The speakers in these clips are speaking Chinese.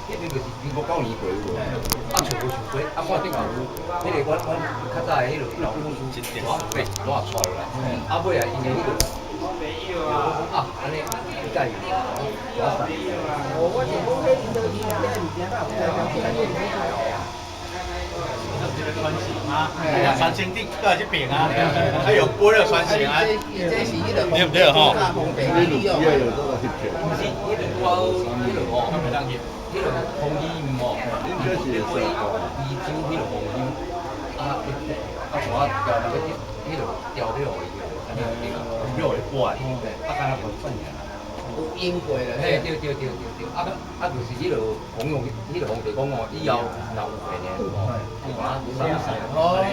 迄阵就是民国9年过有无？啊，像无像多，啊，我顶嘛有，迄个阮较早的迄落老公司一段被怎啊带落来？啊，尾啊，因为迄落啊，安尼你介意？我是讲迄领导机，迄物件哪有这个穿行吗？哎呀，三星地都是饼啊，还有锅热穿行啊，对不对哈？毋是，迄个我迄落吼，袂当去，迄落风衣吼，应该是伊酒迄落风衣，啊，像我调那个迄落调了伊，安尼了会乖，啊，敢若无算呀。有英过了，嘿，对，就是迄落公用，迄落皇帝讲哦，以后若有病呢，哦，就把它送来，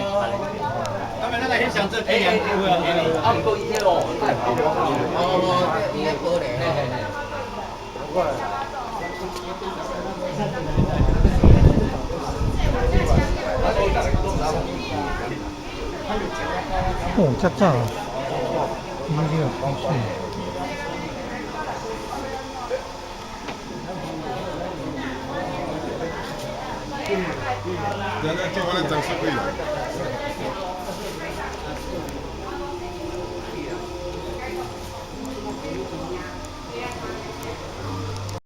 他们那个很想这批人就会给你。啊，毋过伊迄哦，太保护伊个玻璃，哦，这早，你这个不是。那叫我来张书记来。